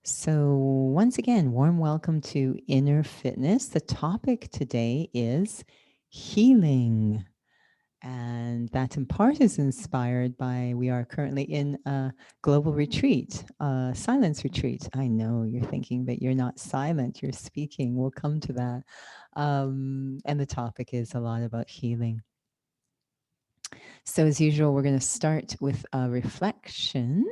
So, once again, warm welcome to Inner Fitness. The topic today is healing. And that in part is inspired by we are currently in a global retreat, a silence retreat. I know you're thinking that you're not silent, you're speaking. We'll come to that. And the topic is a lot about healing. So, as usual, we're going to start with a reflection.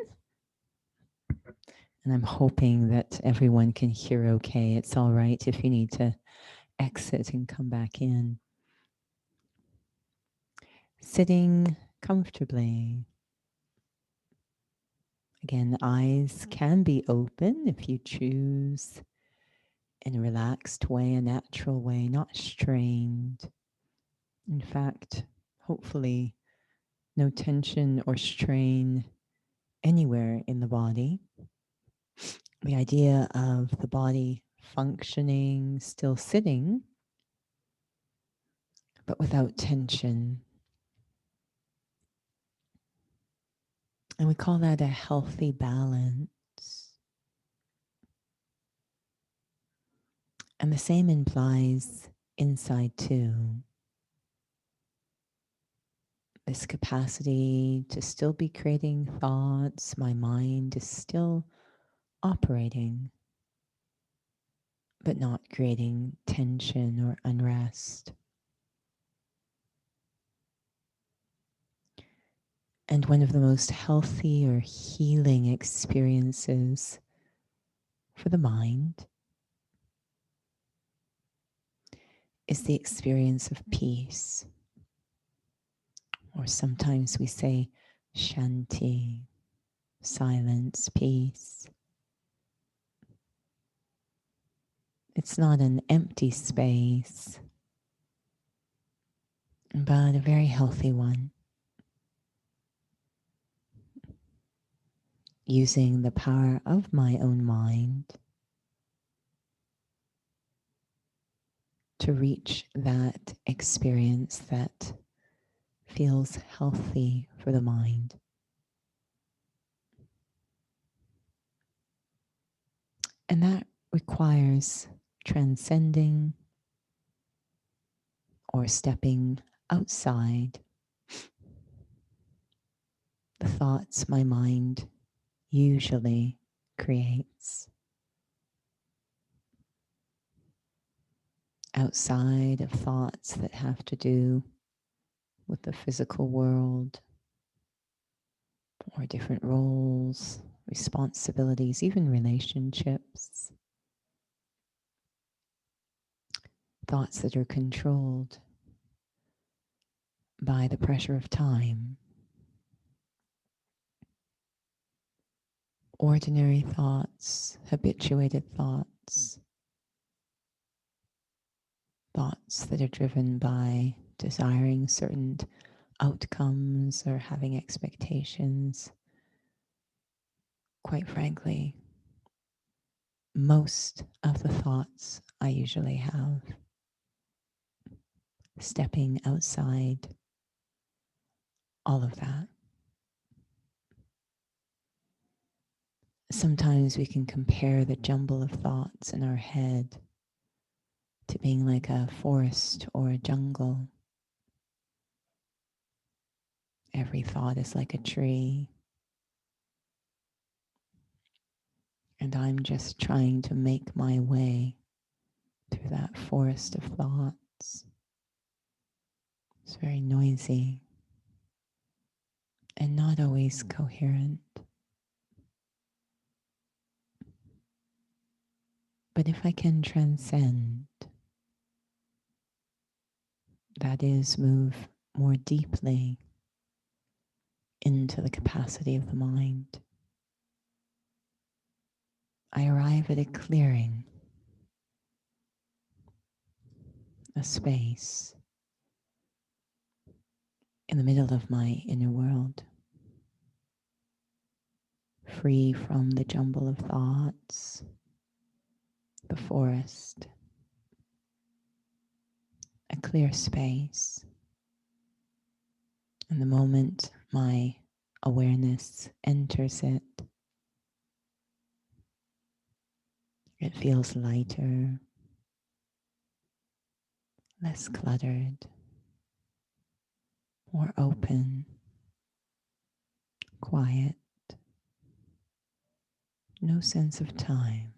And I'm hoping that everyone can hear okay. It's all right if you need to exit and come back in. Sitting comfortably. Again, eyes can be open if you choose in a relaxed way, a natural way, not strained. In fact, hopefully, no tension or strain anywhere in the body. The idea of the body functioning, still sitting, but without tension. And we call that a healthy balance. And the same implies inside too. This capacity to still be creating thoughts, my mind is still operating, but not creating tension or unrest. And one of the most healthy or healing experiences for the mind is the experience of peace. Or sometimes we say shanti, silence, peace. It's not an empty space, but a very healthy one. Using the power of my own mind to reach that experience that feels healthy for the mind. And that requires transcending or stepping outside the thoughts my mind usually creates. Outside of thoughts that have to do with the physical world or different roles, responsibilities, even relationships. Thoughts that are controlled by the pressure of time. Ordinary thoughts, habituated thoughts, thoughts that are driven by desiring certain outcomes or having expectations. Quite frankly, most of the thoughts I usually have, stepping outside all of that. Sometimes we can compare the jumble of thoughts in our head to being like a forest or a jungle. Every thought is like a tree. And I'm just trying to make my way through that forest of thoughts. It's very noisy and not always coherent. But if I can transcend, that is, move more deeply into the capacity of the mind, I arrive at a clearing, a space in the middle of my inner world, free from the jumble of thoughts, the forest, a clear space. And the moment my awareness enters it, It feels lighter, less cluttered, more open, quiet, no sense of time.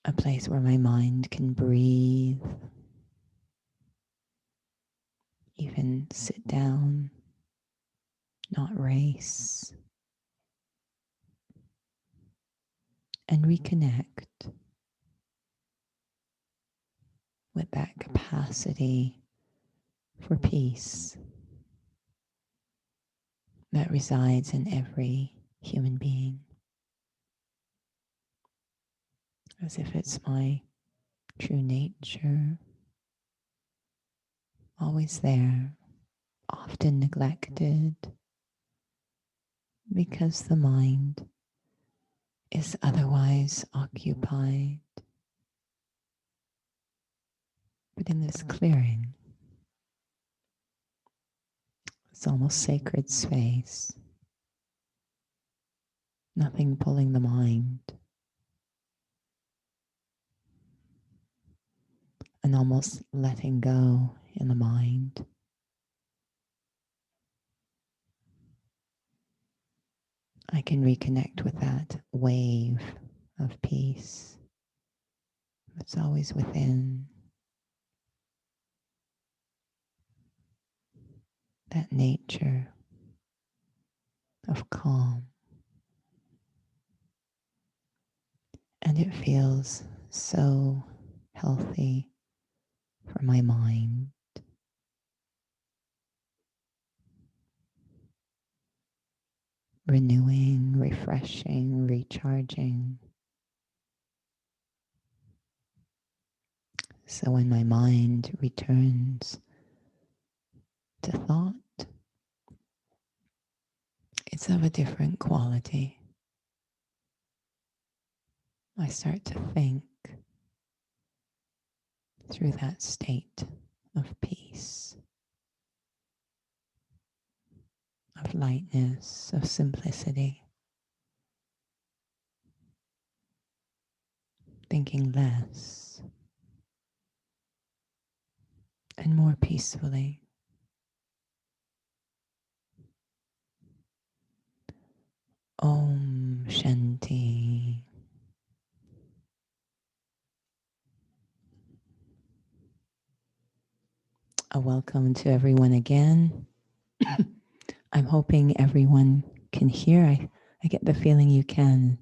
A place where my mind can breathe, even sit down, not race, and reconnect with that capacity for peace that resides in every human being, as if it's my true nature, always there, often neglected, because the mind is otherwise occupied. But in this clearing, it's almost sacred space, nothing pulling the mind, and almost letting go in the mind. I can reconnect with that wave of peace that's always within, that nature of calm. And it feels so healthy for my mind. Renewing, refreshing, recharging. So when my mind returns to thought, it's of a different quality. I start to think through that state of peace, of lightness, of simplicity, thinking less and more peacefully. Om Shanti. A welcome to everyone again. I'm hoping everyone can hear. I get the feeling you can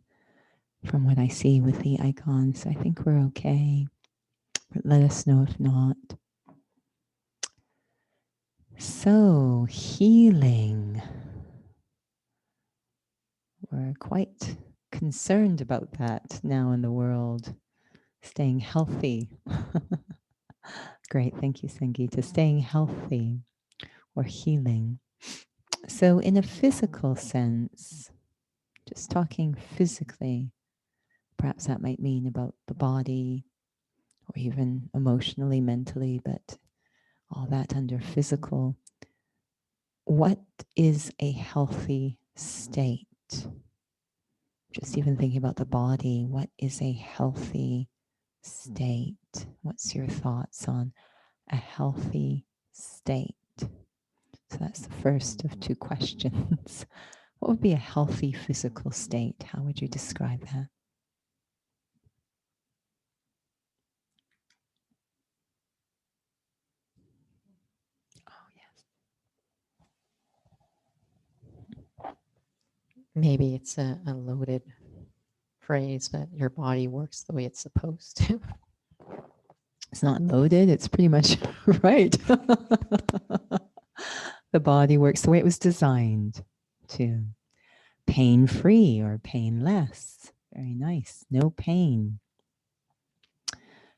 from what I see with the icons. I think we're okay, but let us know if not. So, healing. We're quite concerned about that now in the world. Staying healthy. Great, thank you, Sangeeta. Staying healthy or healing. So in a physical sense, just talking physically, perhaps that might mean about the body or even emotionally, mentally, but all that under physical. What is a healthy state? Just even thinking about the body, what is a healthy state? What's your thoughts on a healthy state? So that's the first of two questions. What would be a healthy physical state? How would you describe that? Oh, yes. Maybe it's a loaded phrase, but your body works the way it's supposed to. It's not loaded. It's pretty much right. The body works the way it was designed to. Pain-free or painless. Very nice. No pain.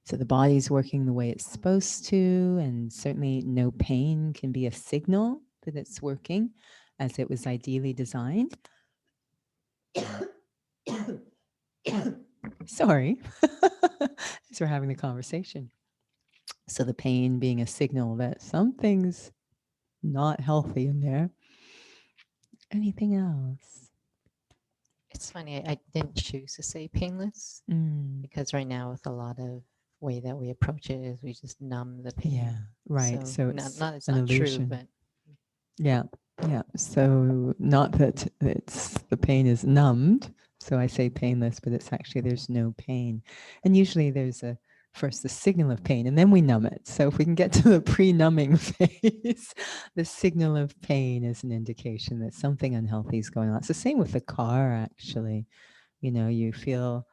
So the body's working the way it's supposed to, and certainly no pain can be a signal that it's working as it was ideally designed. Sorry, as we're having the conversation. So the pain being a signal that something's not healthy in there. Anything else? It's funny. I didn't choose to say painless Mm, because right now, with a lot of way that we approach it, is we just numb the pain. yeah, right. So So not it's not it's an not true, illusion. but Yeah, yeah. So not that it's the pain is numbed. So I say painless, but it's actually there's no pain. And usually there's a first the signal of pain and then we numb it. So if we can get to the pre-numbing phase, the signal of pain is an indication that something unhealthy is going on. It's the same with the car, actually. You know, you feel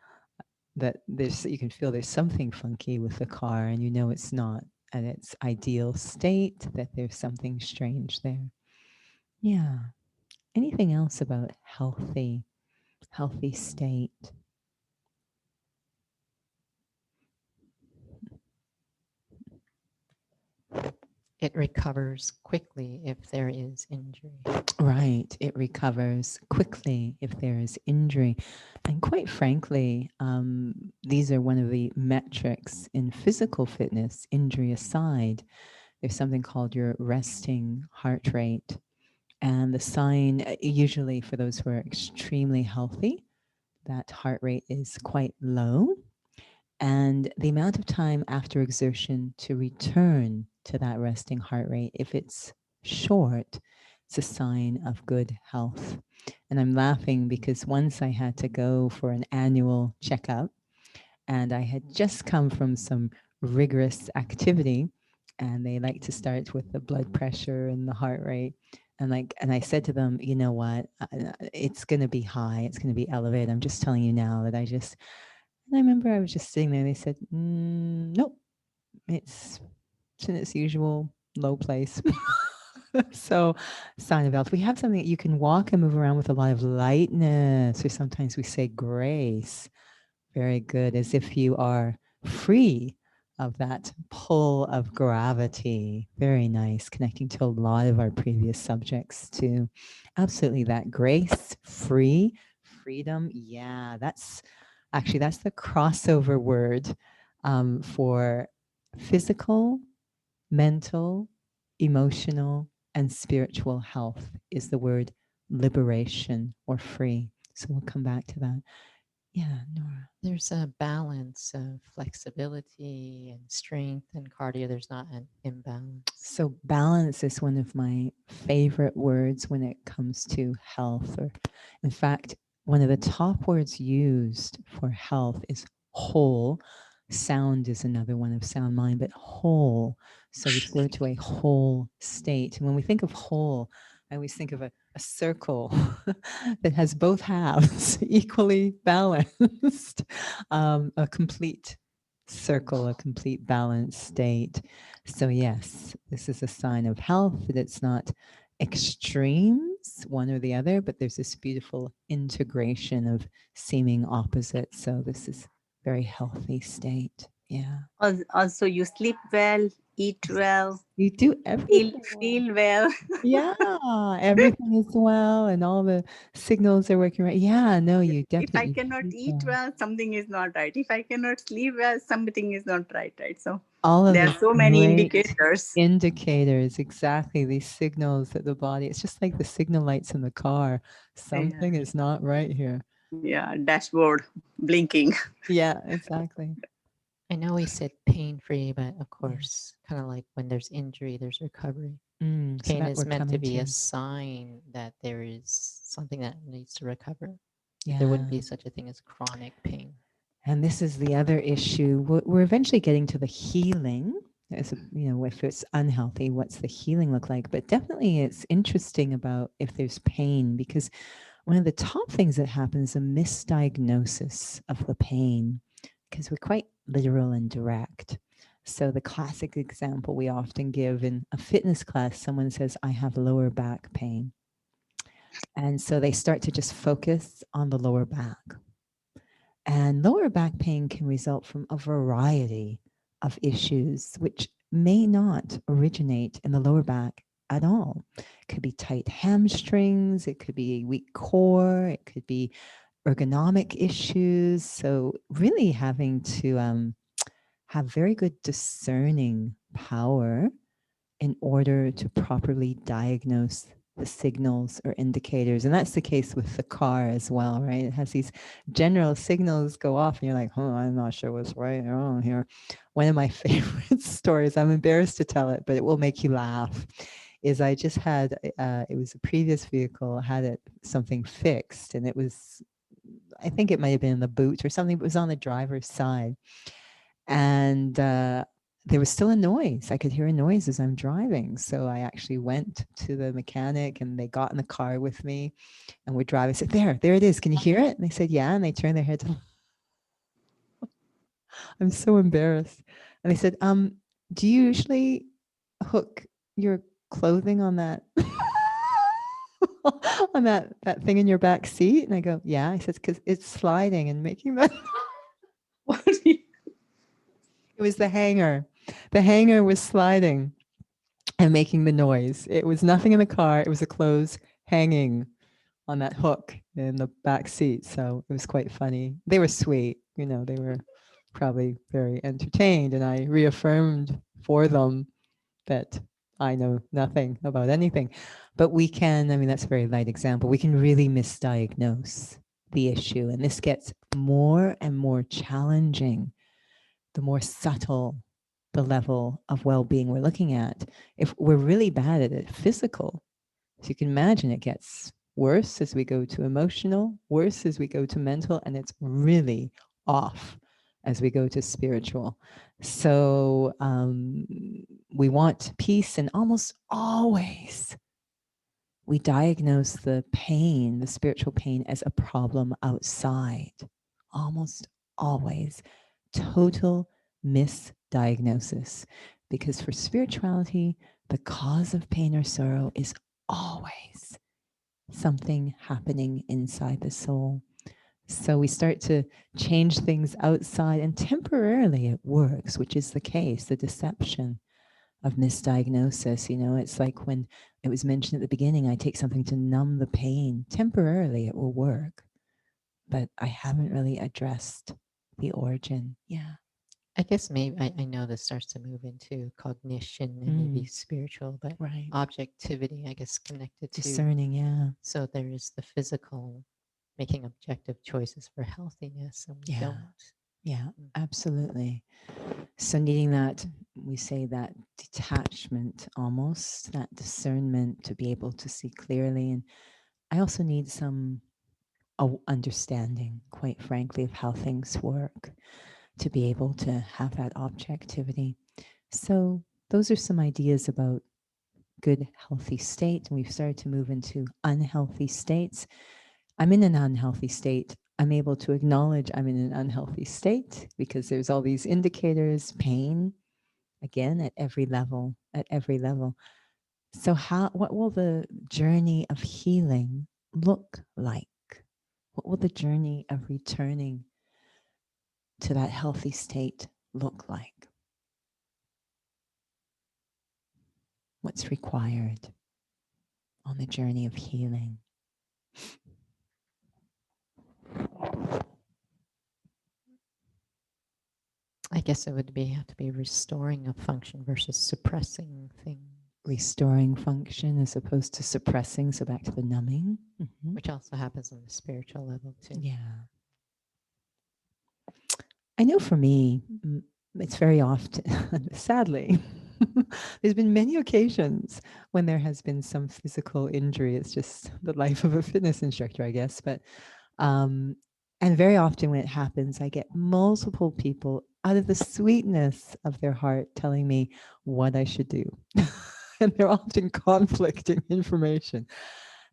that you can feel there's something funky with the car and you know it's not at its ideal state, that there's something strange there. Yeah. Anything else about healthy state? it recovers quickly if there is injury. Right. It recovers quickly if there is injury. And quite frankly, these are one of the metrics in physical fitness, injury aside. There's something called your resting heart rate. And the sign, usually for those who are extremely healthy, that heart rate is quite low. And the amount of time after exertion to return to that resting heart rate, if it's short, it's a sign of good health. And I'm laughing because once I had to go for an annual checkup, and I had just come from some rigorous activity, and they like to start with the blood pressure and the heart rate. And I said to them, you know what, it's going to be high, it's going to be elevated. I'm just telling you now that and I remember I was just sitting there and they said, nope, it's in its usual low place. So, sign of health. We have something that you can walk and move around with a lot of lightness, or sometimes we say grace. Very good, as if you are free of that pull of gravity. Very nice, connecting to a lot of our previous subjects too. Absolutely, that grace, free, freedom. Yeah, that's the crossover word for physical, mental, emotional, and spiritual health is the word liberation or free. So we'll come back to that. Yeah, Nora. There's a balance of flexibility and strength and cardio. There's not an imbalance. So balance is one of my favorite words when it comes to health. Or in fact, one of the top words used for health is whole. Sound is another one of sound mind, but whole. So refer to a whole state. And when we think of whole, I always think of a circle that has both halves equally balanced, a complete circle, a complete balanced state. So, yes, this is a sign of health, that it's not extremes, one or the other, but there's this beautiful integration of seeming opposites. So, this is very healthy state. Yeah. Also, you sleep well, eat well, You do feel everything well. feel well. Yeah, everything is well and all the signals are working right. Yeah, no, you If I definitely cannot sleep eat well. well, something is not right. If I cannot sleep well, something is not right. Right. So All of there the are so many great indicators. indicators, exactly, these signals that the body, it's just like the signal lights in the car. Something is not right here. Yeah, dashboard blinking. Yeah, exactly. I know we said pain free, but of Yeah. course, kind of like when there's injury, there's recovery. So Pain that is we're meant to coming be to. a sign that there is something that needs to recover. Yeah. There wouldn't be such a thing as chronic pain. And this is the other issue. We're eventually getting to the healing. As if it's unhealthy, what's the healing look like? But definitely it's interesting about if there's pain, because one of the top things that happens is a misdiagnosis of the pain, because we're quite literal and direct. So the classic example we often give in a fitness class, someone says, I have lower back pain. And so they start to just focus on the lower back. And lower back pain can result from a variety of issues, which may not originate in the lower back at all. It could be tight hamstrings, it could be a weak core, it could be ergonomic issues. So, really having to have very good discerning power in order to properly diagnose the signals or indicators. And that's the case with the car as well, right? It has these general signals go off and you're like, oh, I'm not sure what's right or wrong here. One of my favorite stories, I'm embarrassed to tell it, but it will make you laugh, is I just had, it was a previous vehicle, had it something fixed, and it was, I think it might have been in the boot or something, but it was on the driver's side. And there was still a noise. I could hear a noise as I'm driving. So I actually went to the mechanic and they got in the car with me and we're driving. I said, there it is. Can you hear it? And they said, yeah. And they turned their head to, I'm so embarrassed. And they said, do you usually hook your clothing on that on that thing in your back seat? And I go, yeah. I said, because it's sliding and making that. It was the hanger. The hanger was sliding and making the noise. It was nothing in the car. It was the clothes hanging on that hook in the back seat. So it was quite funny. They were sweet. You know, they were probably very entertained. And I reaffirmed for them that I know nothing about anything. But we can, I mean, that's a very light example. We can really misdiagnose the issue. And this gets more and more challenging the more subtle the level of well-being we're looking at. If we're really bad at it, physical, so you can imagine it gets worse as we go to emotional, worse as we go to mental, and it's really off as we go to spiritual. So we want peace, and almost always we diagnose the pain, the spiritual pain, as a problem outside. Almost always. Total misdiagnosis. Because for spirituality, the cause of pain or sorrow is always something happening inside the soul. So we start to change things outside, and temporarily it works, which is the case, the deception of misdiagnosis. You know, it's like when it was mentioned at the beginning, I take something to numb the pain. Temporarily it will work, but I haven't really addressed the origin. Yeah. I guess maybe I know this starts to move into cognition and maybe spiritual, but Right. objectivity, I guess, connected to Discerning, yeah. So there is the physical making objective choices for healthiness, and we Yeah. don't. Yeah, absolutely. So needing that, we say that detachment almost, that discernment to be able to see clearly. And I also need some understanding, quite frankly, of how things work to be able to have that objectivity. So those are some ideas about good, healthy state. And we've started to move into unhealthy states. I'm in an unhealthy state. I'm able to acknowledge I'm in an unhealthy state because there's all these indicators, pain, again, at every level, So what will the journey of healing look like? What will the journey of returning to that healthy state look like? What's required on the journey of healing? I guess it would have to be restoring a function versus suppressing things. Restoring function as opposed to suppressing, so back to the numbing. Mm-hmm. Which also happens on the spiritual level too. Yeah. I know for me, it's very often, sadly, there's been many occasions when there has been some physical injury. It's just the life of a fitness instructor, I guess. But, and very often when it happens, I get multiple people out of the sweetness of their heart telling me what I should do. And they're often conflicting information.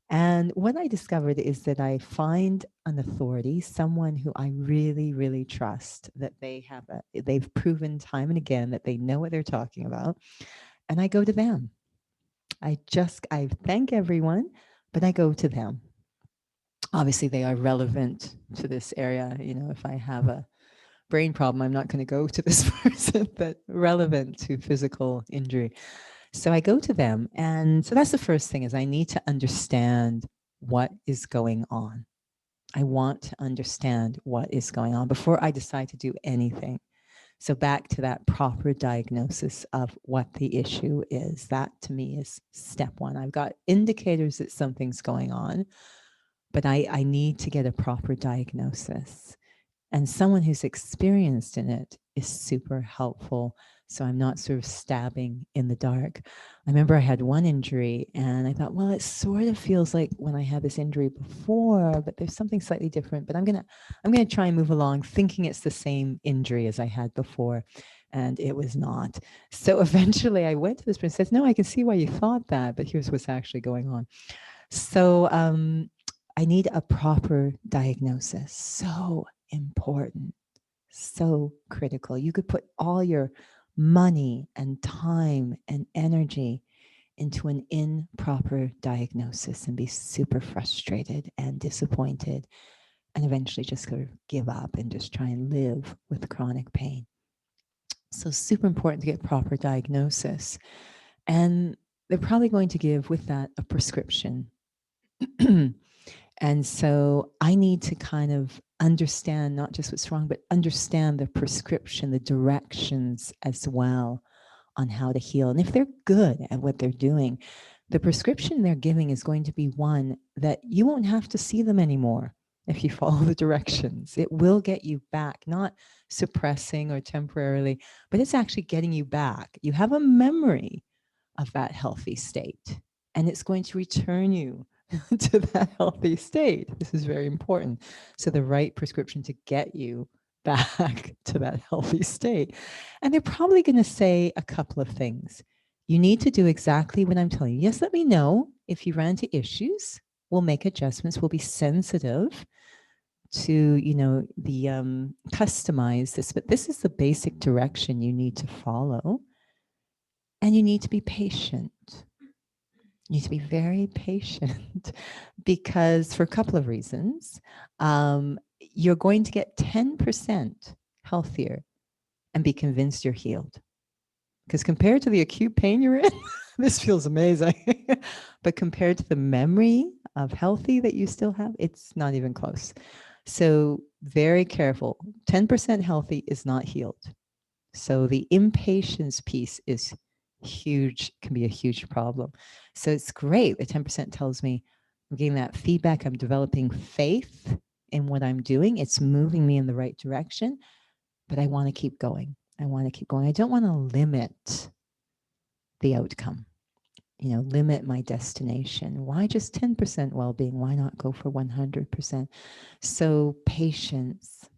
And what I discovered is that I find an authority, someone who I really, really trust, that they've proven time and again that they know what they're talking about. And I go to them. I thank everyone, but I go to them. Obviously, they are relevant to this area. You know, if I have a brain problem, I'm not going to go to this person, but relevant to physical injury. So I go to them. And so that's the first thing, is I need to understand what is going on. I want to understand what is going on before I decide to do anything. So back to that proper diagnosis of what the issue is. That to me is step one. I've got indicators that something's going on, but I need to get a proper diagnosis. And someone who's experienced in it is super helpful. So I'm not sort of stabbing in the dark. I remember I had one injury and I thought, well, it sort of feels like when I had this injury before, but there's something slightly different. But I'm gonna try and move along thinking it's the same injury as I had before. And it was not. So eventually I went to this person and said, no, I can see why you thought that, but here's what's actually going on. So I need a proper diagnosis. So important, so critical. You could put all your money and time and energy into an improper diagnosis and be super frustrated and disappointed and eventually just sort of give up and just try and live with chronic pain. So super important to get proper diagnosis. And they're probably going to give with that a prescription. And so I need to kind of understand not just what's wrong, but understand the prescription, the directions as well on how to heal. And if they're good at what they're doing, the prescription they're giving is going to be one that you won't have to see them anymore if you follow the directions. It will get you back, not suppressing or temporarily, but it's actually getting you back. You have a memory of that healthy state, and it's going to return you to that healthy state. This is very important. So the right prescription to get you back to that healthy state. And they're probably going to say a couple of things. You need to do exactly what I'm telling you. Yes, let me know if you run into issues. We'll make adjustments. We'll be sensitive to, the customize this, but this is the basic direction you need to follow. And you need to be patient. You need to be very patient because for a couple of reasons, you're going to get 10% healthier and be convinced you're healed. Because compared to the acute pain you're in, this feels amazing. But compared to the memory of healthy that you still have, it's not even close. So very careful. 10% healthy is not healed. So the impatience piece is huge, can be a huge problem. So it's great. The 10% tells me I'm getting that feedback. I'm developing faith in what I'm doing. It's moving me in the right direction, but I want to keep going. I don't want to limit the outcome, limit my destination. Why just 10% well-being? Why not go for 100%? So patience,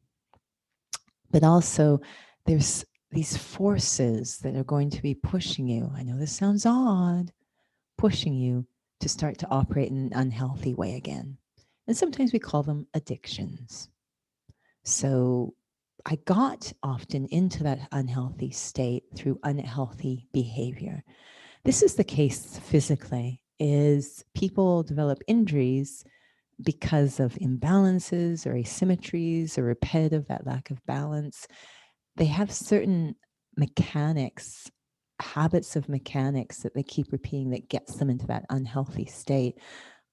but also there's these forces that are going to be pushing you. I know this sounds odd, pushing you to start to operate in an unhealthy way again. And sometimes we call them addictions. So I got often into that unhealthy state through unhealthy behavior. This is the case physically, is people develop injuries because of imbalances or asymmetries or repetitive, that lack of balance. They have certain mechanics, habits of mechanics that they keep repeating that gets them into that unhealthy state.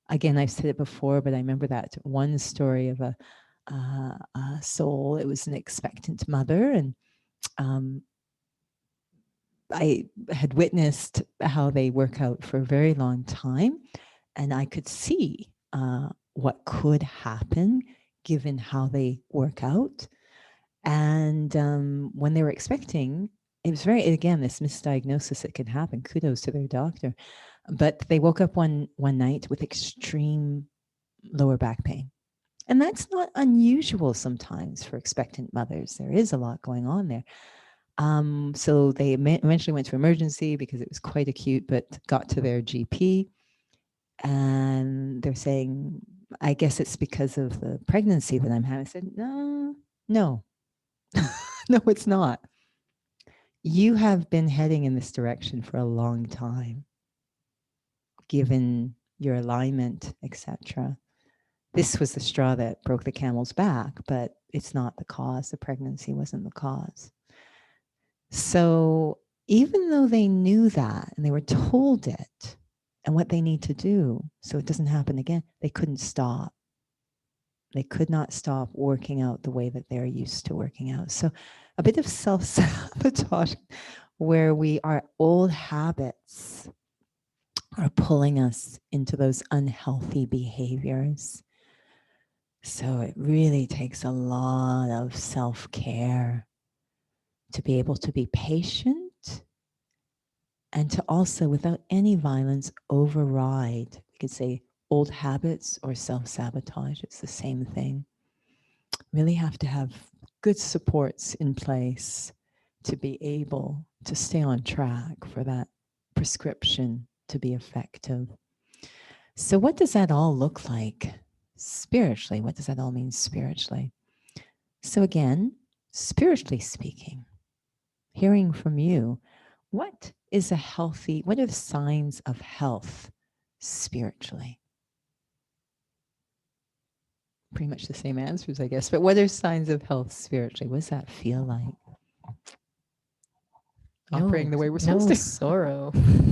Again, I've said it before, but I remember that one story of a soul. It was an expectant mother, and I had witnessed how they work out for a very long time, and I could see what could happen given how they work out. And when they were expecting, it was again, this misdiagnosis that can happen. Kudos to their doctor. But they woke up one night with extreme lower back pain. And that's not unusual sometimes for expectant mothers. There is a lot going on there. So they eventually went to emergency because it was quite acute, but got to their GP. And they're saying, I guess it's because of the pregnancy that I'm having. I said, no, no, it's not. You have been heading in this direction for a long time, given your alignment, etc. This was the straw that broke the camel's back, but it's not the cause. The pregnancy wasn't the cause. So even though they knew that and they were told it and what they need to do so it doesn't happen again, they couldn't stop. They could not stop working out the way that they're used to working out. So a bit of self-sabotage where our old habits are pulling us into those unhealthy behaviors. So it really takes a lot of self-care to be able to be patient and to also, without any violence, override, we could say, old habits or self-sabotage. It's the same thing. Really have to have good supports in place to be able to stay on track for that prescription to be effective. So what does that all look like spiritually? What does that all mean spiritually? So again, spiritually speaking, hearing from you, what are the signs of health spiritually? Pretty much the same answers, I guess, but what are signs of health spiritually? What does that feel like? Operating the way we're supposed to. Sorrow.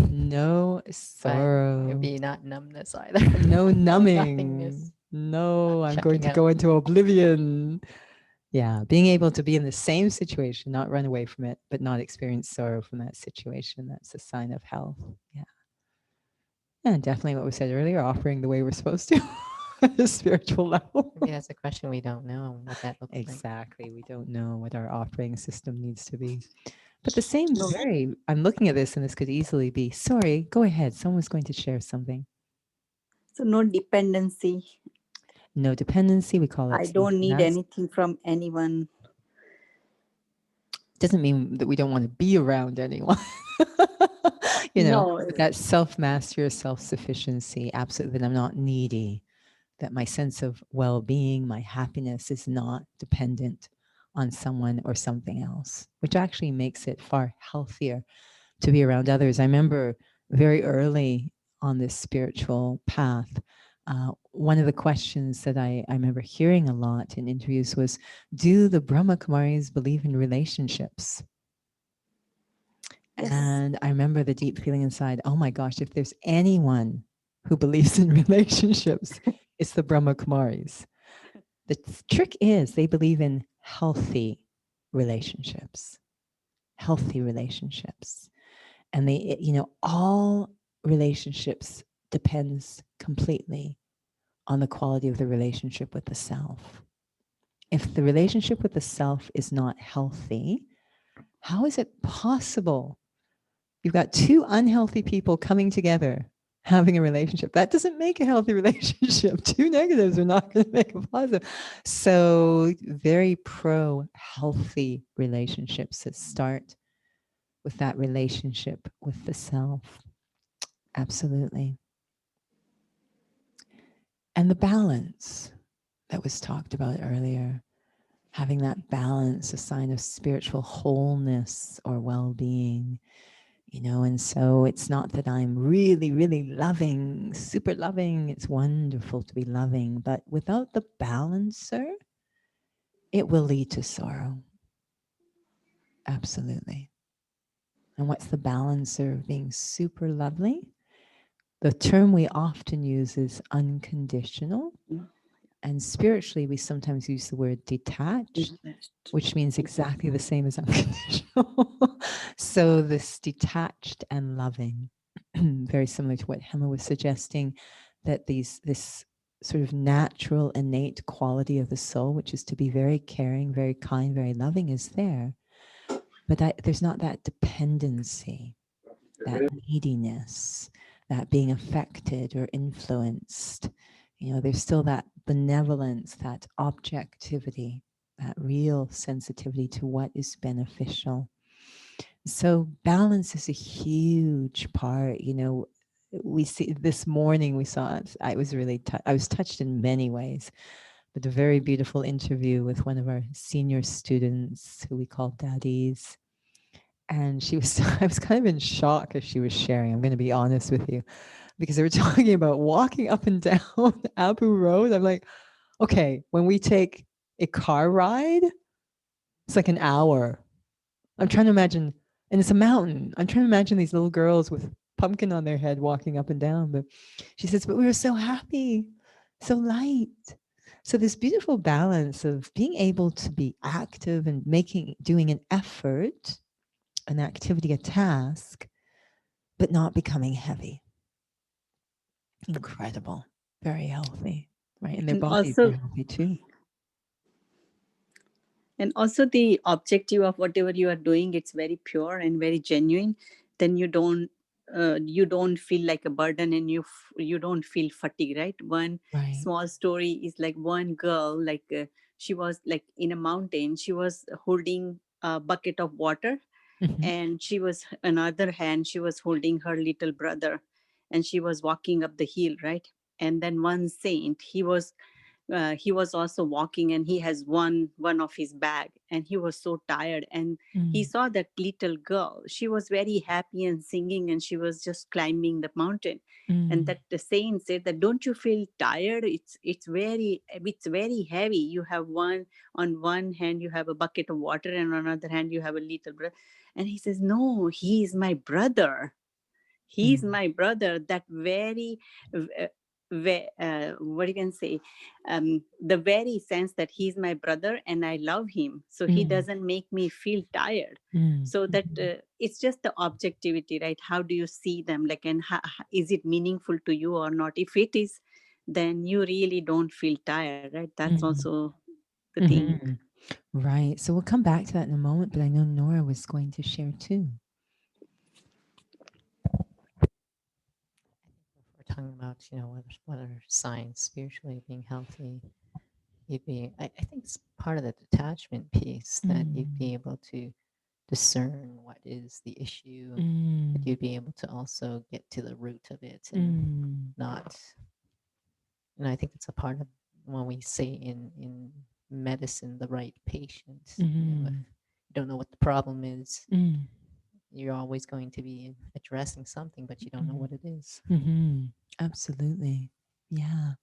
No sorrow. Maybe not numbness either. No numbing. Nothingness. No, I'm going checking to go into oblivion. Yeah, being able to be in the same situation, not run away from it, but not experience sorrow from that situation. That's a sign of health. Yeah. And definitely what we said earlier, operating the way we're supposed to at a spiritual level. Maybe that's a question we don't know what that looks like. Exactly. We don't know what our operating system needs to be. But the same I'm looking at this and this could easily be, sorry, go ahead. Someone's going to share something. So no dependency. No dependency, we call it. I don't need anything from anyone. Doesn't mean that we don't want to be around anyone. That self-mastery or self-sufficiency, absolutely, that I'm not needy, that my sense of well-being, my happiness is not dependent on someone or something else, which actually makes it far healthier to be around others. I remember very early on this spiritual path, one of the questions that I remember hearing a lot in interviews was, do the Brahma Kumaris believe in relationships? Yes. And I remember the deep feeling inside, oh my gosh, if there's anyone who believes in relationships, it's the Brahma Kumaris. The trick is they believe in healthy relationships. And they, all relationships depends completely on the quality of the relationship with the self. If the relationship with the self is not healthy, how is it possible? You've got two unhealthy people coming together, having a relationship. That doesn't make a healthy relationship. Two negatives are not going to make a positive. So very pro-healthy relationships that start with that relationship with the self. Absolutely. And the balance that was talked about earlier, having that balance, a sign of spiritual wholeness or well-being, and so it's not that I'm really, really loving, super loving. It's wonderful to be loving, but without the balancer, it will lead to sorrow. Absolutely. And what's the balancer of being super lovely? The term we often use is unconditional. And spiritually, we sometimes use the word detached, which means exactly the same as unconditional. So this detached and loving, very similar to what Hema was suggesting, that this sort of natural, innate quality of the soul, which is to be very caring, very kind, very loving, is there. But there's not that dependency, that neediness, that being affected or influenced. There's still that benevolence, that objectivity, that real sensitivity to what is beneficial. So balance is a huge part. We see this morning, we saw it. I was touched in many ways, but a very beautiful interview with one of our senior students who we call daddies. And I was kind of in shock as she was sharing. I'm going to be honest with you, because they were talking about walking up and down Abu Road. I'm like, okay, when we take a car ride, it's like an hour. I'm trying to imagine, and it's a mountain. I'm trying to imagine these little girls with pumpkin on their head walking up and down. But she says, but we were so happy, so light. So this beautiful balance of being able to be active and doing an effort, an activity, a task, but not becoming heavy. Incredible. Very healthy, right? And their And bodies are also, healthy too. the objective of whatever you are doing, it's very pure and very genuine. Then you don't feel like a burden, and you don't feel fatigue, right? One Right. small story is like one girl, like she was like in a mountain, she was holding a bucket of water, Mhm. and she was, another hand, she was holding her little brother, and she was walking up the hill, right? And then one saint, he was also walking, and he has one of his bag, and he was so tired, and he Mm. saw that little girl, she was very happy and singing, and she was just climbing the mountain. And Mm. that the saint said that, don't you feel tired? It's very heavy. You have on one hand you have a bucket of water, and on another hand you have a little brother. And he says, no, he is my brother. He's Mm. my brother. That very what you can say, the very sense that he's my brother and I love him, so he Mm. doesn't make me feel tired. Mm. So that Mhm. it's just the objectivity, right? How do you see them, like, and is it meaningful to you or not? If it is, then you really don't feel tired, right? That's Mhm. also the thing. Mhm. Right. So we'll come back to that in a moment, but I know Nora was going to share too. We're talking about, what are signs spiritually being healthy. I think it's part of the detachment piece that you'd be Mm. able to discern what is the issue, that Mm. you'd be able to also get to the root of it and Mm. not, I think it's a part of when we say in medicine, the right patient. If Mhm. you don't know what the problem is, Mm. you're always going to be addressing something, but you don't know Mm. what it is. Mhm. Absolutely. Yeah.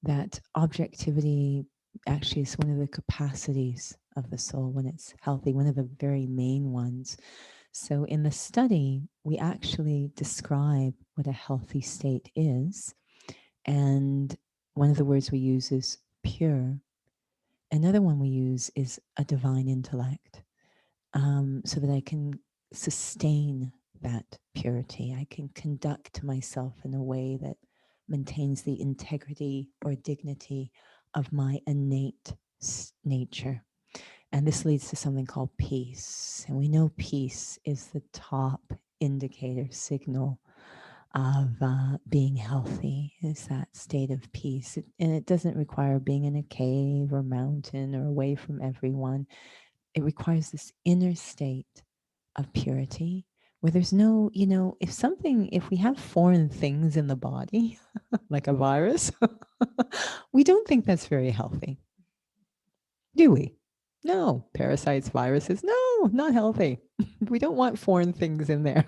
That objectivity actually is one of the capacities of the soul when it's healthy, one of the very main ones. So in the study, we actually describe what a healthy state is. And one of the words we use is pure. Another one we use is a divine intellect, so that I can sustain that purity. I can conduct myself in a way that maintains the integrity or dignity of my innate nature. And this leads to something called peace. And we know peace is the top indicator signal of being healthy, is that state of peace. And it doesn't require being in a cave or mountain or away from everyone. It requires this inner state of purity where there's no, if we have foreign things in the body, like a virus, we don't think that's very healthy, do we? No, parasites, viruses, no, not healthy. We don't want foreign things in there,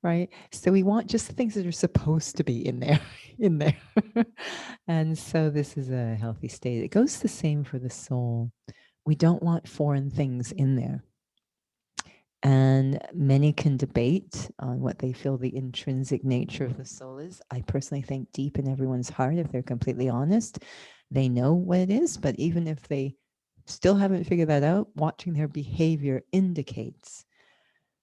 right? So we want just the things that are supposed to be in there, in there. And so this is a healthy state. It goes the same for the soul. We don't want foreign things in there. And many can debate on what they feel the intrinsic nature of the soul is. I personally think deep in everyone's heart, if they're completely honest, they know what it is. But even if they still haven't figured that out, watching their behavior indicates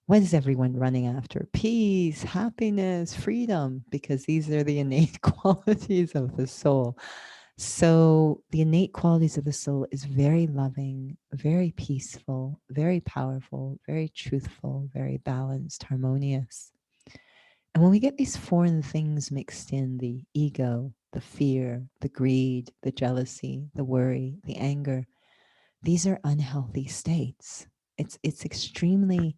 what is everyone running after? Peace, happiness, freedom, because these are the innate qualities of the soul. So the innate qualities of the soul is very loving, very peaceful, very powerful, very truthful, very balanced, harmonious. And when we get these foreign things mixed in, the ego, the fear, the greed, the jealousy, the worry, the anger, these are unhealthy states. It's extremely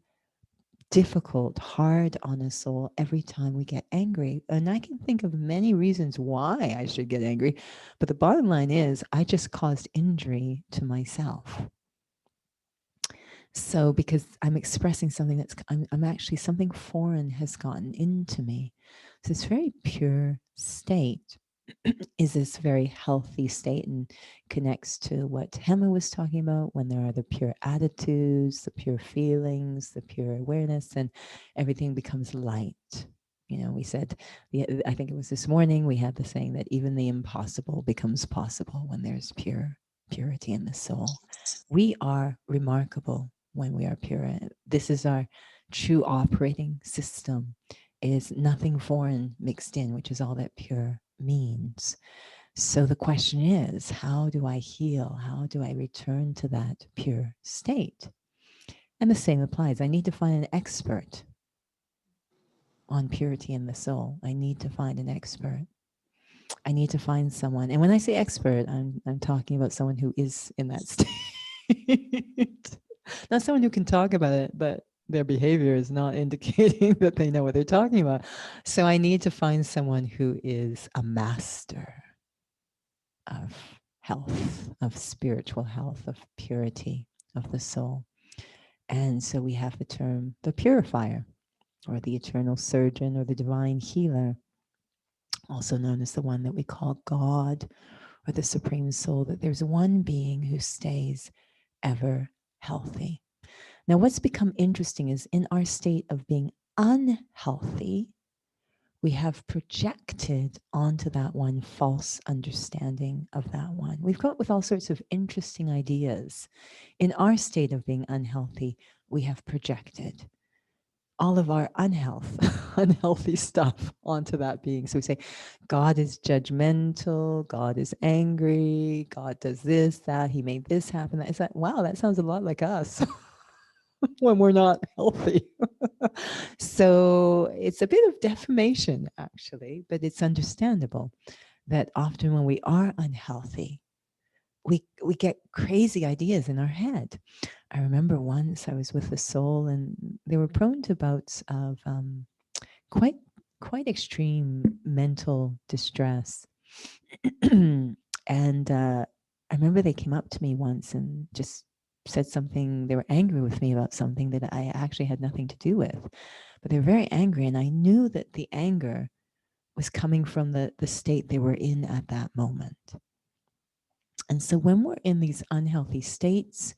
difficult, hard on a soul every time we get angry. And I can think of many reasons why I should get angry. But the bottom line is, I just caused injury to myself. So, because I'm expressing something I'm actually, something foreign has gotten into me. So, this very pure state is this very healthy state and connects to what Hema was talking about when there are the pure attitudes, the pure feelings, the pure awareness, and everything becomes light. We said, I think it was this morning, we had the saying that even the impossible becomes possible when there's purity in the soul. We are remarkable when we are pure. This is our true operating system. It is nothing foreign mixed in, which is all that pure means. So the question is, how do I heal? How do I return to that pure state? And the same applies. I need to find an expert on purity in the soul. I need to find an expert. I need to find someone. And when I say expert, I'm talking about someone who is in that state. Not someone who can talk about it, but their behavior is not indicating that they know what they're talking about. So I need to find someone who is a master of health, of spiritual health, of purity of the soul. And so we have the term the purifier, or the eternal surgeon, or the divine healer, also known as the one that we call God, or the supreme soul, that there's one being who stays ever healthy. Now, what's become interesting is in our state of being unhealthy, we have projected onto that one false understanding of that one. We've come up with all sorts of interesting ideas. In our state of being unhealthy, we have projected all of our unhealthy stuff onto that being. So we say, God is judgmental, God is angry, God does this, that, he made this happen. It's like, wow, that sounds a lot like us when we're not healthy. So it's a bit of defamation, actually, but it's understandable that often when we are unhealthy, we get crazy ideas in our head. I remember once I was with a soul, and they were prone to bouts of quite extreme mental distress. And I remember they came up to me once and just said something. They were angry with me about something that I actually had nothing to do with, but they were very angry, and I knew that the anger was coming from the state they were in at that moment. And so when we're in these unhealthy states,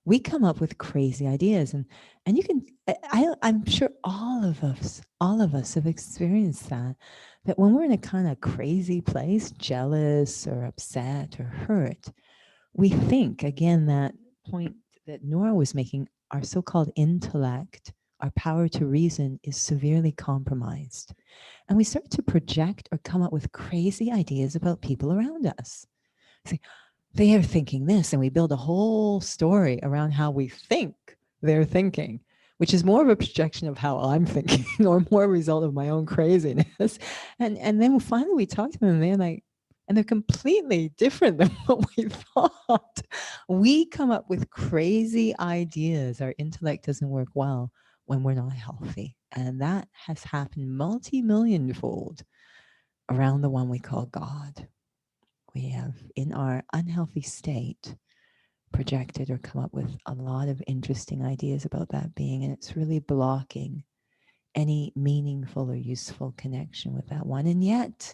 we come up with crazy ideas, and you can, I'm sure all of us have experienced that when we're in a kind of crazy place, jealous or upset or hurt, we think, again, that point that Nora was making, our so-called intellect, our power to reason, is severely compromised. And we start to project or come up with crazy ideas about people around us. See, they are thinking this, and we build a whole story around how we think they're thinking, which is more of a projection of how I'm thinking, or more a result of my own craziness. And then finally we talk to them, and they're like, and they're completely different than what we thought. We come up with crazy ideas. Our intellect doesn't work well when we're not healthy. And that has happened multi-million-fold around the one we call God. We have, in our unhealthy state, projected or come up with a lot of interesting ideas about that being, and it's really blocking any meaningful or useful connection with that one. And yet,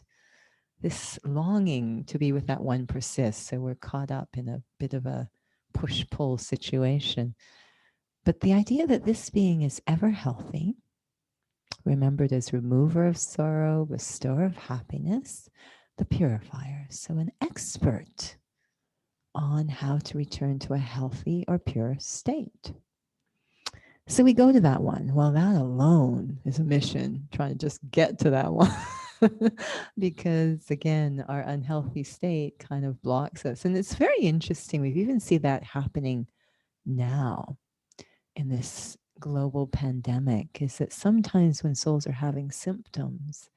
this longing to be with that one persists, so we're caught up in a bit of a push-pull situation. But the idea that this being is ever healthy, remembered as remover of sorrow, restorer of happiness, the purifier. So an expert on how to return to a healthy or pure state. So we go to that one. Well, that alone is a mission, trying to just get to that one. Because again, our unhealthy state kind of blocks us. And it's very interesting. We've even seen that happening now in this global pandemic, is that sometimes when souls are having symptoms,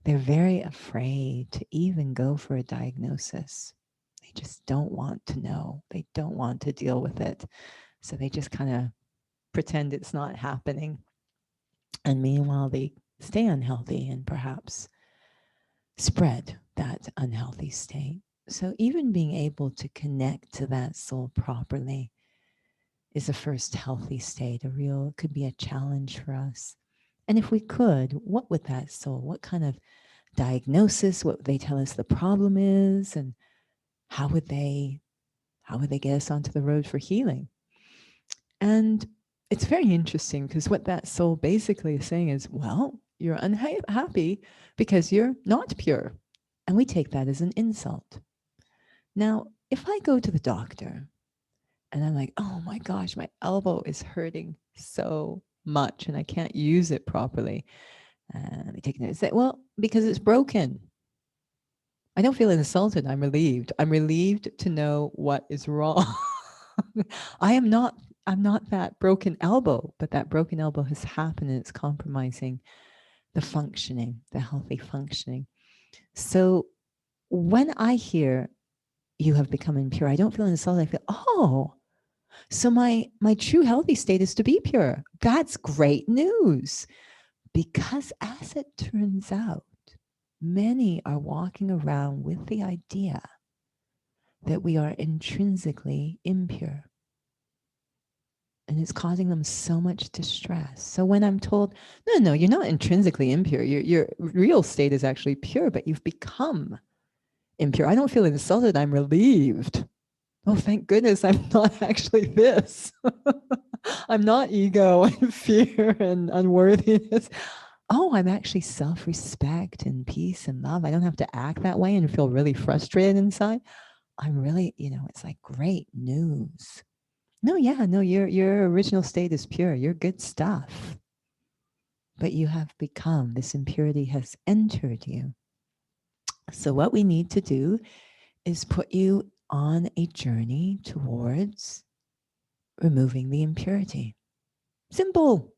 they're very afraid to even go for a diagnosis. They just don't want to know. They don't want to deal with it. So they just kind of pretend it's not happening. And meanwhile, they stay unhealthy and perhaps spread that unhealthy state. So even being able to connect to that soul properly is a first healthy state. It could be a challenge for us. And if we could, what would that soul, what kind of diagnosis, what would they tell us the problem is, and how would they get us onto the road for healing? And it's very interesting, because what that soul basically is saying is, well, You're unhappy because you're not pure. And we take that as an insult. Now, if I go to the doctor and I'm like, oh my gosh, my elbow is hurting so much and I can't use it properly. And they take it and say, well, because it's broken. I don't feel insulted. I'm relieved. I'm relieved to know what is wrong. I'm not that broken elbow, but that broken elbow has happened and it's compromising the functioning, the healthy functioning. So when I hear you have become impure, I don't feel insulted. I feel, oh, so my true healthy state is to be pure. That's great news. Because as it turns out, many are walking around with the idea that we are intrinsically impure. And it's causing them so much distress. So when I'm told, no, you're not intrinsically impure. Your real state is actually pure, but you've become impure. I don't feel insulted. I'm relieved. Oh, thank goodness I'm not actually this. I'm not ego and fear and unworthiness. Oh, I'm actually self-respect and peace and love. I don't have to act that way and feel really frustrated inside. I'm really, it's like great news. No, your original state is pure. You're good stuff. But you have become, this impurity has entered you. So what we need to do is put you on a journey towards removing the impurity. Simple.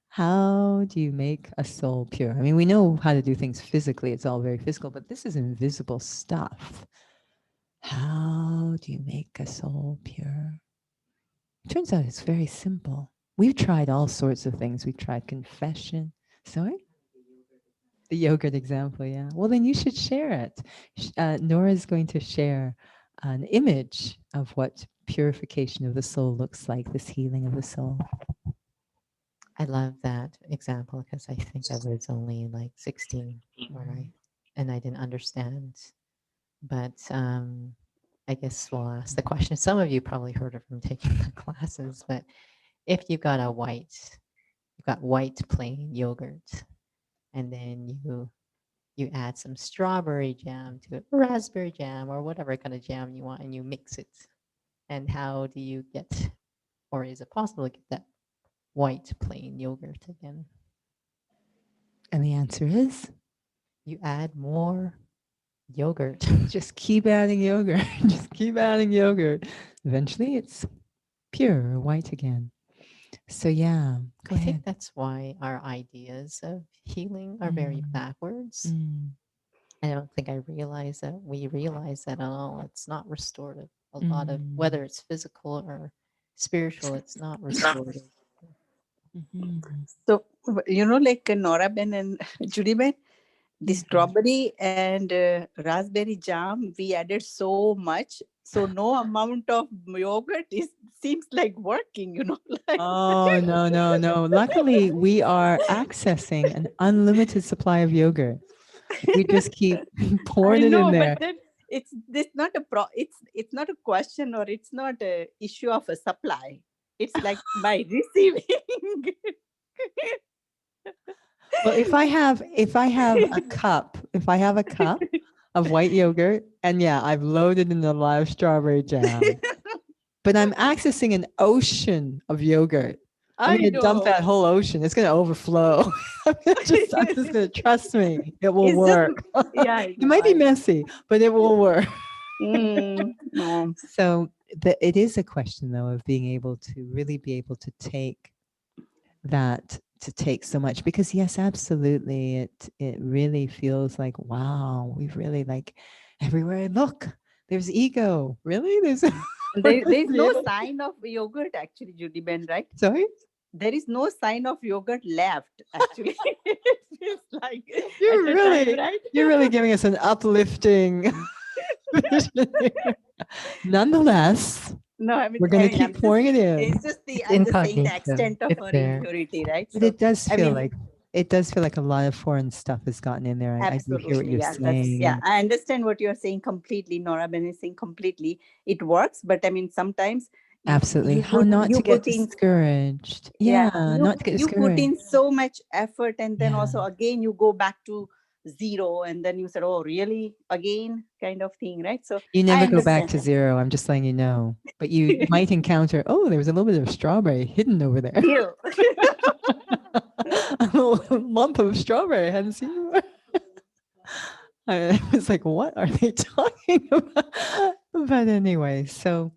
How do you make a soul pure? I mean, we know how to do things physically. It's all very physical, but this is invisible stuff. How do you make a soul pure? Turns out it's very simple. We've tried all sorts of things. We've tried confession. Sorry? The yogurt example, yeah. Well, then you should share it. Nora's going to share an image of what purification of the soul looks like, this healing of the soul. I love that example because I think I was only like 16 and I didn't understand. But I guess we'll ask the question. Some of you probably heard it from taking the classes, but if you've got white plain yogurt, and then you add some strawberry jam to it, or raspberry jam, or whatever kind of jam you want, and you mix it. And how do you get, or is it possible to get that white plain yogurt again? And the answer is? You add more yogurt. Just keep adding yogurt. Just keep adding yogurt. Eventually it's pure or white again. So yeah, I think that's why our ideas of healing are very backwards. I don't think we realize that at all. It's not restorative. A lot of, whether it's physical or spiritual, it's not restorative. So, like Nora Ben and Judy Ben, the strawberry and raspberry jam, we added so much. So no amount of yogurt seems like working, Like. Oh, no. Luckily, we are accessing an unlimited supply of yogurt. We just keep pouring it in there. But then it's not it's not a question, or it's not a issue of a supply. It's like by receiving. Well, if I have a cup of white yogurt, and yeah, I've loaded in a lot of strawberry jam, but I'm accessing an ocean of yogurt. I'm going to dump that whole ocean. It's going to overflow. I'm just going to trust me. It will work. It might be messy, but it will work. So it is a question, though, of being able to really be able to take that, to take so much, because yes, absolutely, it really feels like, wow, we've really, like, everywhere I look, there's ego. Really? There's no sign of yogurt, actually, Judy Ben, right? Sorry? There is no sign of yogurt left, actually. It feels like you're really giving us an uplifting vision here. Nonetheless, no, I mean, we're going to keep pouring it in. It's just the extent of our impurity, right? But it does feel like a lot of foreign stuff has gotten in there. I do hear what you're saying. I understand what you're saying completely. Nora Ben is saying completely. It works, but I mean, sometimes Absolutely. You How put not you to get put in discouraged. yeah, Yeah, not to get you put discouraged. in so much effort, and then Yeah. also again you go back to zero, and then you said, oh really, again, kind of thing, right? So You I never go back understand to zero. I'm just letting you know. But you that. might encounter, oh, there was a little bit of strawberry hidden over there. Deal. A little lump of strawberry I hadn't seen before. I was like, what are they talking about? But anyway, so